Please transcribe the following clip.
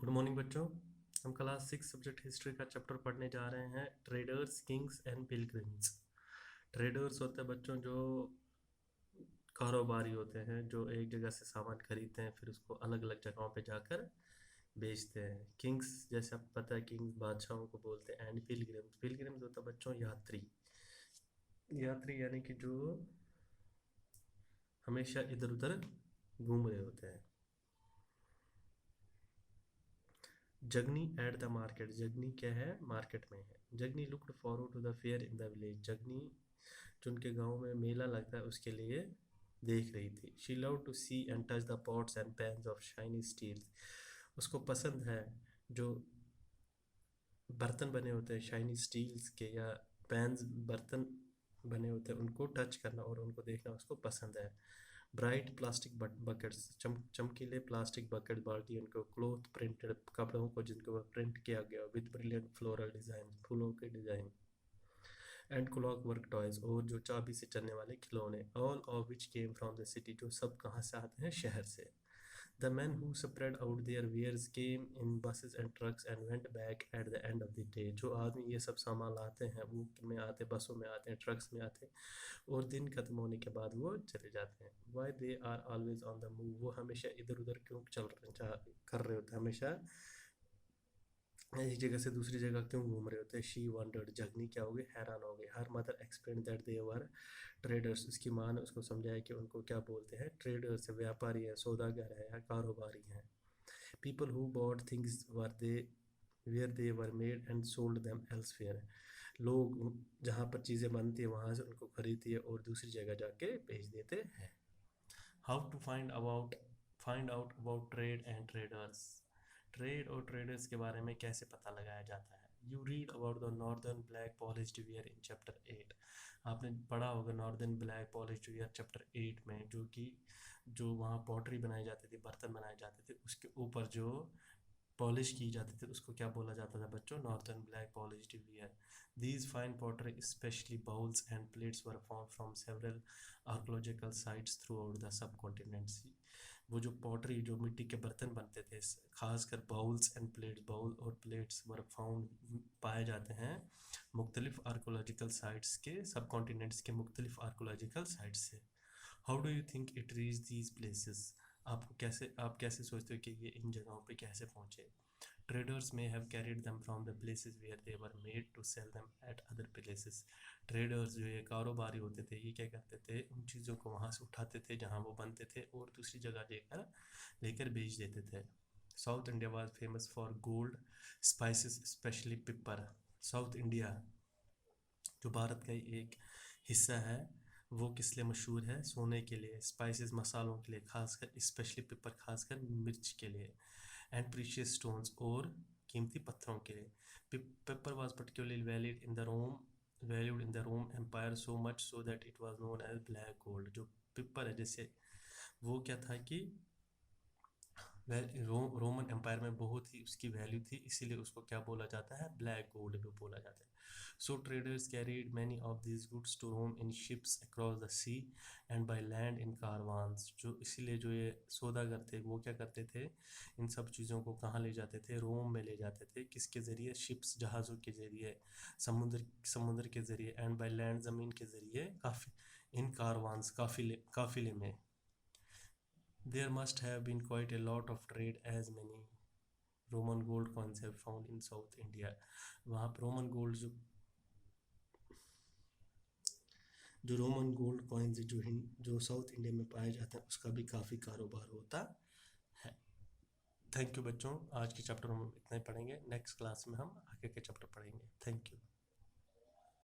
Good morning बच्चों। हम class 6 subject history का चैप्टर पढ़ने जा रहे हैं, traders, Kings and pilgrims. Traders होते हैं बच्चों जो कारोबारी होते हैं, जो एक जगह से सामान खरीदते हैं फिर उसको अलग अलग जगहों पे जाकर बेचते हैं। किंग्स जैसे आपको पता है, किंग्स बादशाहों को बोलते हैं। एंड पिलग्रिम्स, पिलग्रिम्स होता है बच्चों यात्री। यात्री यानी कि जो हमेशा इधर उधर घूम रहे होते हैं। Jagni at the market, Jagni क्या है? मार्केट में है। Jagni looked forward to the fair in the village, Jagni जो उनके गांव में मेला लगता है उसके लिए देख रही थी। She love to see and touch the pots and pans of shiny steel, उसको पसंद है जो बर्तन बने होते हैं शाइनी स्टील्स के, या पैन्स बर्तन बने होते हैं उनको टच करना और उनको देखना उसको पसंद है। ब्राइट प्लास्टिक बकेट्स, चमकीले प्लास्टिक बकेट बाल्टी उनको, क्लोथ प्रिंटेड कपड़ों को जिनको प्रिंट किया गया विद ब्रिलियंट फ्लोरल डिजाइन, फूलों के design. And clock work toys, और जो चाबी से चलने वाले खिलौने। All of which came from the city, जो सब कहाँ से आते हैं? शहर से। The men who spread out their wares came in buses and trucks and went back at the end of the day, जो आदमी ये सब सामान लाते हैं वो में आते, बसों में आते हैं, ट्रक्स में आते हैं, और दिन खत्म होने के बाद वो चले जाते हैं। Why they are always on the move, वो हमेशा इधर उधर क्यों कर रहे होते हैं, हमेशा एक जगह से दूसरी जगह क्यों घूम रहे होते हैं। शी वंडर्ड, जगनी क्या हो गई? हैरान हो गई। Her mother explain that they were traders, उसकी माँ ने उसको समझाया कि उनको क्या बोलते हैं? ट्रेडर्स, व्यापारी है, सौदागर है या कारोबारी हैं। People who bought things where they where they were made and sold them elsewhere, लोग जहाँ पर चीज़ें बनती है वहाँ से उनको खरीदती है और दूसरी जगह जाके बेच देते हैं। How to find out about trade and traders, trade और ट्रेडर्स के बारे में कैसे पता लगाया जाता है? You read about the northern black polished ware in chapter 8, आपने पढ़ा होगा northern black polished ware chapter 8 में, जो कि जो वहाँ पॉटरी बनाई जाती थी, बर्तन बनाए जाते थे, उसके ऊपर जो पॉलिश की जाती थी उसको क्या बोला जाता था बच्चों? Northern black polished where. These fine pottery specially bowls and plates were found from several archaeological sites through out the sub continents, वो जो पॉटरी जो मिट्टी के बर्तन बनते थे, खासकर बाउल्स एंड प्लेट्स, बाउल और प्लेट्स वर फाउंड पाए जाते हैं मुख्तलिफ आर्कोलॉजिकल साइट्स के, सब कॉन्टिनेंट्स के मुख्तलिफ आर्कोलॉजिकल साइट्स से। How do you think it reach these places, आप कैसे सोचते हो कि ये इन जगहों पे कैसे पहुंचे? Traders may have carried them from the places where they were made to sell them at other places, traders जो ये कारोबारी होते थे ये क्या करते थे? उन चीज़ों को वहाँ से उठाते थे जहाँ वो बनते थे और दूसरी जगह लेकर बेच देते थे। South India was famous for gold spices specially pepper, south India जो भारत का ही एक हिस्सा है वो किस लिए मशहूर है? सोने के लिए, स्पाइसेस मसालों के लिए, खासकर स्पेशली पेपर, खासकर मिर्च के लिए। एंड प्रीशियस स्टोन्स, और कीमती पत्थरों के लिए। Pepper was particularly valued in the Rome empire so much so that it was known as black gold, जो पेपर है जैसे वो क्या था कि रोमन एम्पायर में बहुत ही उसकी वैल्यू थी, इसीलिए उसको क्या बोला जाता है? ब्लैक गोल्ड भी बोला जाता है। So traders carried many of this goods to Rome in ships across the sea and by land in caravans, जो इसीलिए जो ये सौदागर थे वो क्या करते थे? इन सब चीज़ों को कहाँ ले जाते थे? रोम में ले जाते थे। किसके ज़रिए? शिप्स, जहाज़ों के ज़रिए, समुद्र के ज़रिए, एंड बाय लैंड, ज़मीन के ज़रिए, काफ़ी इन कारवान्स, काफिले में। There must have been quite a lot of trade as many Roman gold coins have found in South India, वहाँ पर रोमन गोल्ड जो रोमन गोल्ड कॉइन्स जो साउथ इंडिया में पाए जाते हैं उसका भी काफ़ी कारोबार होता है। थैंक यू बच्चों, आज के चैप्टर हम इतना ही पढ़ेंगे, नेक्स्ट क्लास में हम आगे के चैप्टर पढ़ेंगे। Thank you.